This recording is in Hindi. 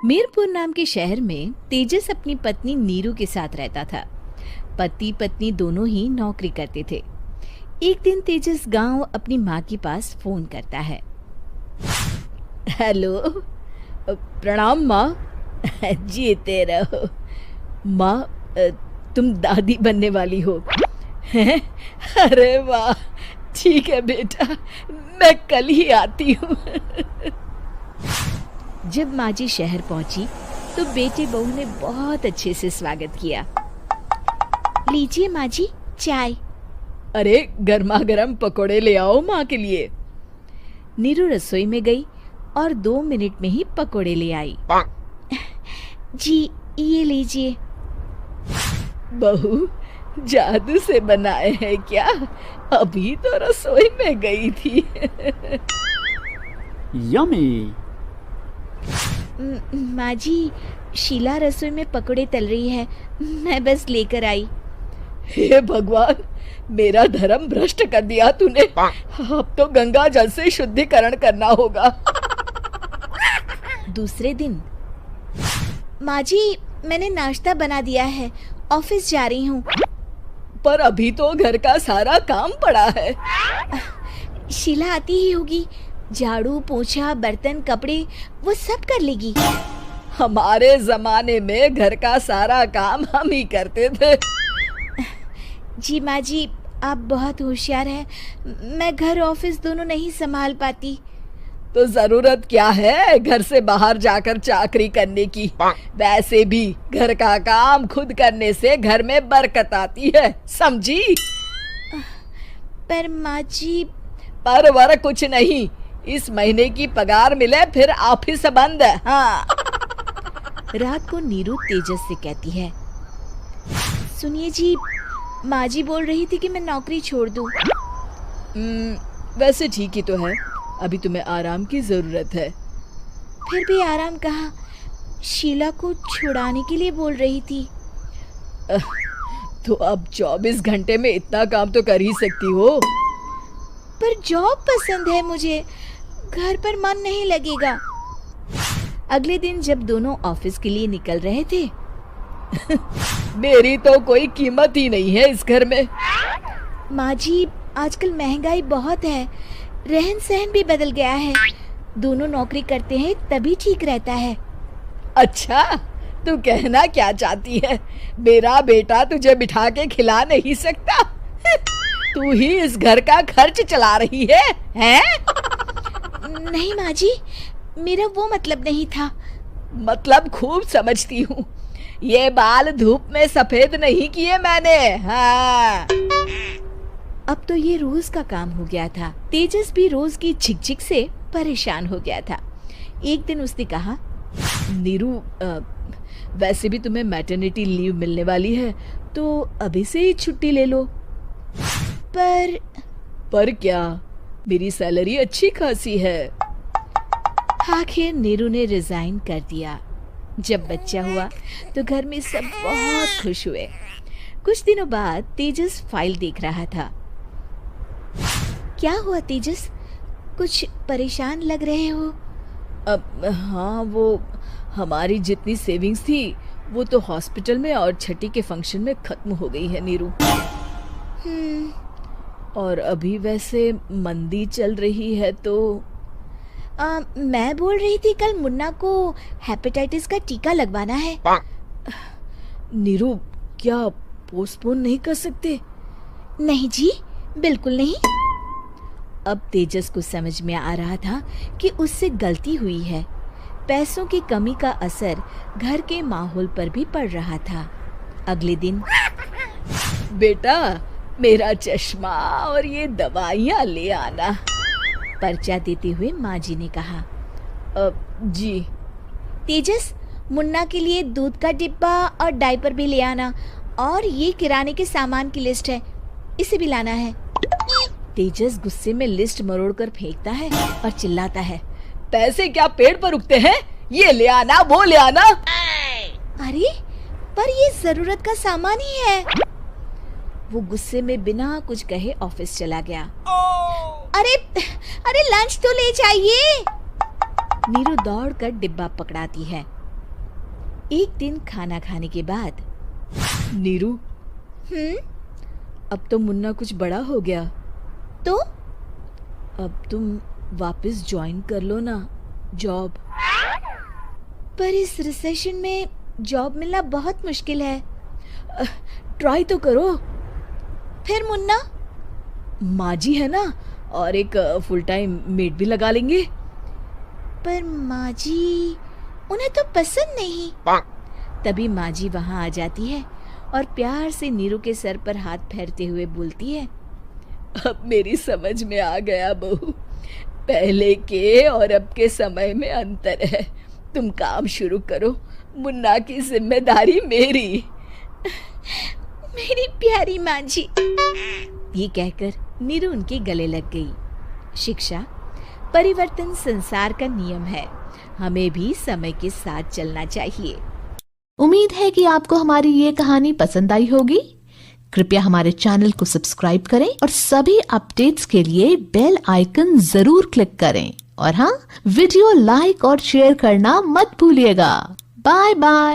मीरपुर नाम के शहर में तेजस अपनी पत्नी नीरू के साथ रहता था। पति पत्नी दोनों ही नौकरी करते थे। एक दिन तेजस गांव अपनी माँ के पास फोन करता है। हेलो, प्रणाम माँ। जीते रहो माँ, तुम दादी बनने वाली हो हैं? अरे वाह, ठीक है बेटा, मैं कल ही आती हूँ। जब माँ जी शहर पहुंची तो बेटे बहू ने बहुत अच्छे से स्वागत किया। लीजिए माँ जी, चाय। अरे गर्मा गर्म पकोड़े ले आओ माँ के लिए। नीरू रसोई में गई और 2 मिनट में ही पकोड़े ले आई। जी ये लीजिए। बहू, जादू से बनाए हैं क्या? अभी तो रसोई में गई थी। यम्मी। माँ जी, शीला रसोई में पकोड़े तल रही है, मैं बस लेकर आई। हे भगवान, मेरा धर्म भ्रष्ट कर दिया तूने। अब तो गंगा जल से शुद्धिकरण करना होगा। दूसरे दिन, माँ जी मैंने नाश्ता बना दिया है, ऑफिस जा रही हूँ। पर अभी तो घर का सारा काम पड़ा है। शीला आती ही होगी, झाड़ू पोछा बर्तन कपड़े वो सब कर लेगी। हमारे जमाने में घर का सारा काम हम ही करते थे। जी माँ जी, आप बहुत होशियार हैं, मैं घर ऑफिस दोनों नहीं संभाल पाती। तो जरूरत क्या है घर से बाहर जाकर चाकरी करने की? वैसे भी घर का काम खुद करने से घर में बरकत आती है, समझी? पर माँ जी। पर वर कुछ नहीं, इस महीने की पगार मिले फिर ऑफिस बंद। हाँ। रात को नीरू तेजस से कहती है, सुनिए जी, माँ जी बोल रही थी कि मैं नौकरी छोड़ दूं। वैसे ठीक ही तो है, अभी तुम्हें आराम की जरूरत है। फिर भी आराम कहाँ, शीला को छुड़ाने के लिए बोल रही थी। तो अब 24 घंटे में इतना काम तो कर ही सकती हो। पर जॉब पसंद है मुझे, घर पर मन नहीं लगेगा। अगले दिन जब दोनों ऑफिस के लिए निकल रहे थे, मेरी तो कोई कीमत ही नहीं है इस घर में। माँ जी, आजकल महंगाई बहुत है, रहन सहन भी बदल गया है, दोनों नौकरी करते हैं तभी ठीक रहता है। अच्छा, तू कहना क्या चाहती है? मेरा बेटा तुझे बिठा के खिला नहीं सकता? तू ही इस घर का खर्च चला रही है, हैं? नहीं माँ जी, मेरा वो मतलब नहीं था। मतलब खूब समझती हूँ, ये बाल धूप में सफेद नहीं किए मैंने। हाँ। अब तो ये रोज का काम हो गया था। तेजस भी रोज की झिकझिक से परेशान हो गया था। एक दिन उसने कहा, नीरू, वैसे भी तुम्हें मैटरनिटी लीव मिलने वाली है, तो अभी से ही छुट्टी ले लो। पर क्या, मेरी सैलरी अच्छी खासी है। आखिर नीरू ने रिजाइन कर दिया। जब बच्चा हुआ तो घर में सब बहुत खुश हुए। कुछ दिनों बाद तेजस फाइल देख रहा था। क्या हुआ तेजस, कुछ परेशान लग रहे हो? अब हाँ, वो हमारी जितनी सेविंग्स थी वो तो हॉस्पिटल में और छठी के फंक्शन में खत्म हो गई है नीरू। और अभी वैसे मंदी चल रही है तो मैं बोल रही थी कल मुन्ना को हेपेटाइटिस का टीका लगवाना है। नीरू, क्या पोस्टपोन नहीं कर सकते? नहीं जी, बिल्कुल नहीं। अब तेजस को समझ में आ रहा था कि उससे गलती हुई है। पैसों की कमी का असर घर के माहौल पर भी पड़ रहा था। अगले दिन, बेटा मेरा चश्मा और ये दवाइयाँ ले आना, पर्चा देते हुए माँ जी ने कहा। जी। तेजस, मुन्ना के लिए दूध का डिब्बा और डायपर भी ले आना, और ये किराने के सामान की लिस्ट है, इसे भी लाना है। तेजस गुस्से में लिस्ट मरोड़कर फेंकता है और चिल्लाता है, पैसे क्या पेड़ पर उगते हैं? ये ले आना, वो ले आना। अरे पर ये जरूरत का सामान ही है। वो गुस्से में बिना कुछ कहे ऑफिस चला गया। अरे लंच तो ले जाइए। नीरू दौड़कर डिब्बा पकड़ाती है। एक दिन खाना खाने के बाद, नीरू, अब तो मुन्ना कुछ बड़ा हो गया, तो अब तुम वापस ज्वाइन कर लो ना जॉब। पर इस रिसेशन में जॉब मिलना बहुत मुश्किल है। ट्राई तो करो। फिर मुन्ना? माँ जी है ना, और एक फुल टाइम मेड भी लगा लेंगे। पर माँ जी, उन्हें तो पसंद नहीं। तभी माँ जी वहाँ आ जाती है और प्यार से नीरू के सर पर हाथ फेरते हुए बोलती है, अब मेरी समझ में आ गया बहू, पहले के और अब के समय में अंतर है। तुम काम शुरू करो, मुन्ना की जिम्मेदारी मेरी। मेरी प्यारी माँ जी। ये कहकर नीरू उनके गले लग गई। शिक्षा, परिवर्तन संसार का नियम है, हमें भी समय के साथ चलना चाहिए। उम्मीद है कि आपको हमारी ये कहानी पसंद आई होगी। कृपया हमारे चैनल को सब्सक्राइब करें और सभी अपडेट्स के लिए बेल आइकन जरूर क्लिक करें। और हाँ, वीडियो लाइक और शेयर करना मत भूलिएगा। Bye bye.